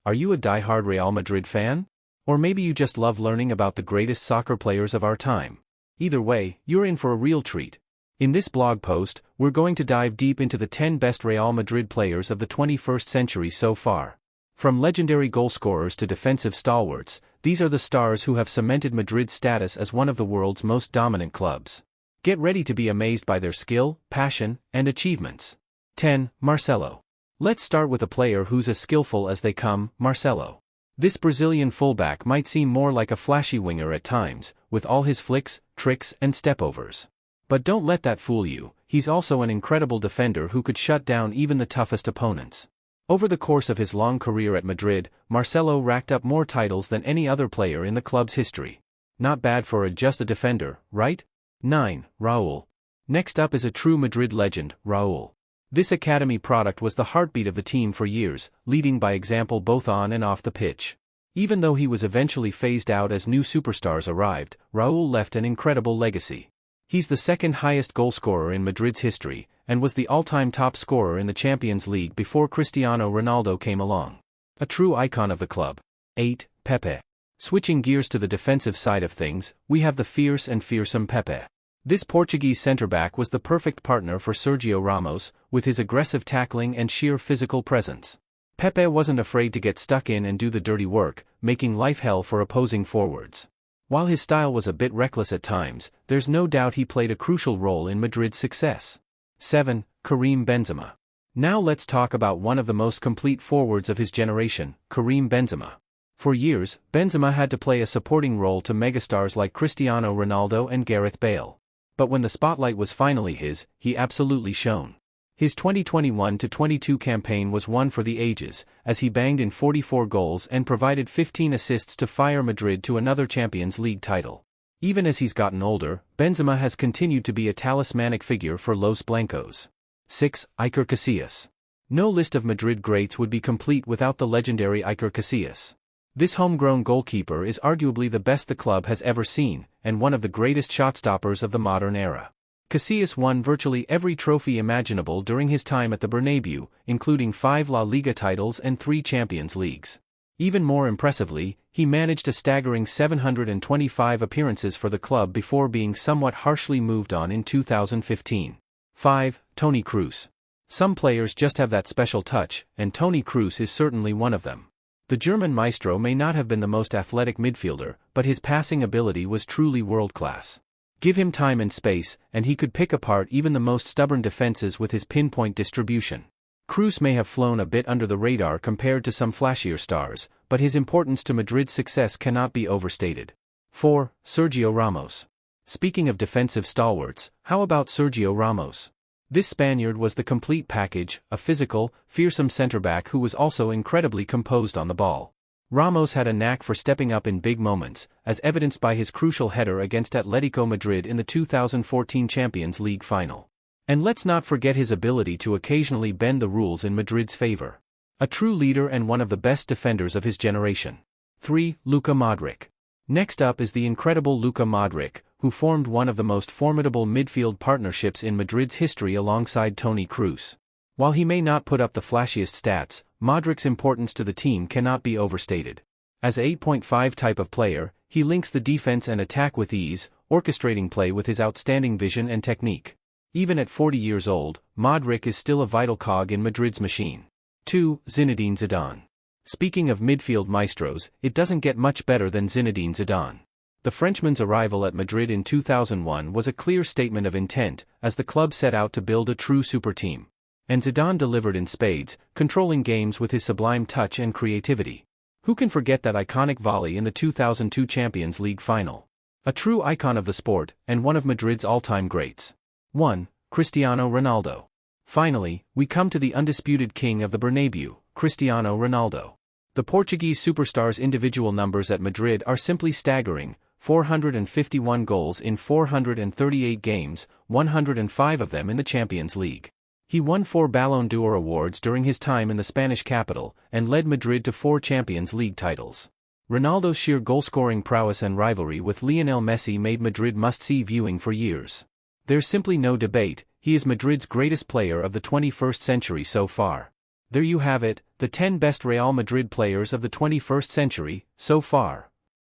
Are you a die-hard Real Madrid fan? Or maybe you just love learning about the greatest soccer players of our time? Either way, you're in for a real treat. In this blog post, we're going to dive deep into the 10 best Real Madrid players of the 21st century so far. From legendary goal scorers to defensive stalwarts, these are the stars who have cemented Madrid's status as one of the world's most dominant clubs. Get ready to be amazed by their skill, passion, and achievements. 10. Marcelo. Let's start with a player who's as skillful as they come, Marcelo. This Brazilian fullback might seem more like a flashy winger at times, with all his flicks, tricks, and stepovers. But don't let that fool you, he's also an incredible defender who could shut down even the toughest opponents. Over the course of his long career at Madrid, Marcelo racked up more titles than any other player in the club's history. Not bad for just a defender, right? 9. Raúl. Next up is a true Madrid legend, Raúl. This academy product was the heartbeat of the team for years, leading by example both on and off the pitch. Even though he was eventually phased out as new superstars arrived, Raúl left an incredible legacy. He's the second highest goal scorer in Madrid's history, and was the all-time top scorer in the Champions League before Cristiano Ronaldo came along. A true icon of the club. 8. Pepe. Switching gears to the defensive side of things, we have the fierce and fearsome Pepe. This Portuguese centre-back was the perfect partner for Sergio Ramos, with his aggressive tackling and sheer physical presence. Pepe wasn't afraid to get stuck in and do the dirty work, making life hell for opposing forwards. While his style was a bit reckless at times, there's no doubt he played a crucial role in Madrid's success. 7. Karim Benzema. Now let's talk about one of the most complete forwards of his generation, Karim Benzema. For years, Benzema had to play a supporting role to megastars like Cristiano Ronaldo and Gareth Bale. But when the spotlight was finally his, he absolutely shone. His 2021-22 campaign was one for the ages, as he banged in 44 goals and provided 15 assists to fire Madrid to another Champions League title. Even as he's gotten older, Benzema has continued to be a talismanic figure for Los Blancos. 6. Iker Casillas. No list of Madrid greats would be complete without the legendary Iker Casillas. This homegrown goalkeeper is arguably the best the club has ever seen, and one of the greatest shot-stoppers of the modern era. Casillas won virtually every trophy imaginable during his time at the Bernabeu, including 5 La Liga titles and 3 Champions Leagues. Even more impressively, he managed a staggering 725 appearances for the club before being somewhat harshly moved on in 2015. 5. Toni Kroos. Some players just have that special touch, and Toni Kroos is certainly one of them. The German maestro may not have been the most athletic midfielder, but his passing ability was truly world-class. Give him time and space, and he could pick apart even the most stubborn defenses with his pinpoint distribution. Kroos may have flown a bit under the radar compared to some flashier stars, but his importance to Madrid's success cannot be overstated. 4. Sergio Ramos. Speaking of defensive stalwarts, how about Sergio Ramos? This Spaniard was the complete package, a physical, fearsome centre-back who was also incredibly composed on the ball. Ramos had a knack for stepping up in big moments, as evidenced by his crucial header against Atletico Madrid in the 2014 Champions League final. And let's not forget his ability to occasionally bend the rules in Madrid's favor. A true leader and one of the best defenders of his generation. 3. Luka Modric. Next up is the incredible Luka Modric, who formed one of the most formidable midfield partnerships in Madrid's history alongside Toni Kroos. While he may not put up the flashiest stats, Modric's importance to the team cannot be overstated. As a 8.5 type of player, he links the defense and attack with ease, orchestrating play with his outstanding vision and technique. Even at 40 years old, Modric is still a vital cog in Madrid's machine. 2. Zinedine Zidane. Speaking of midfield maestros, it doesn't get much better than Zinedine Zidane. The Frenchman's arrival at Madrid in 2001 was a clear statement of intent, as the club set out to build a true super team. And Zidane delivered in spades, controlling games with his sublime touch and creativity. Who can forget that iconic volley in the 2002 Champions League final? A true icon of the sport, and one of Madrid's all-time greats. 1. Cristiano Ronaldo. Finally, we come to the undisputed king of the Bernabeu, Cristiano Ronaldo. The Portuguese superstar's individual numbers at Madrid are simply staggering: 451 goals in 438 games, 105 of them in the Champions League. He won 4 Ballon d'Or awards during his time in the Spanish capital, and led Madrid to 4 Champions League titles. Ronaldo's sheer goal-scoring prowess and rivalry with Lionel Messi made Madrid must-see viewing for years. There's simply no debate, he is Madrid's greatest player of the 21st century so far. There you have it, the 10 best Real Madrid players of the 21st century, so far.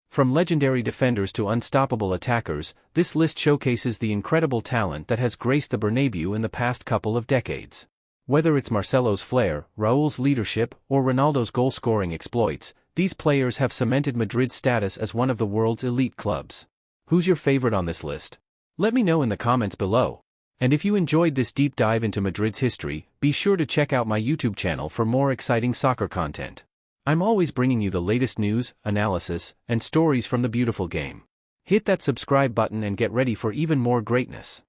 From legendary defenders to unstoppable attackers, this list showcases the incredible talent that has graced the Bernabeu in the past couple of decades. Whether it's Marcelo's flair, Raúl's leadership, or Ronaldo's goal-scoring exploits, these players have cemented Madrid's status as one of the world's elite clubs. Who's your favorite on this list? Let me know in the comments below. And if you enjoyed this deep dive into Madrid's history, be sure to check out my YouTube channel for more exciting soccer content. I'm always bringing you the latest news, analysis, and stories from the beautiful game. Hit that subscribe button and get ready for even more greatness.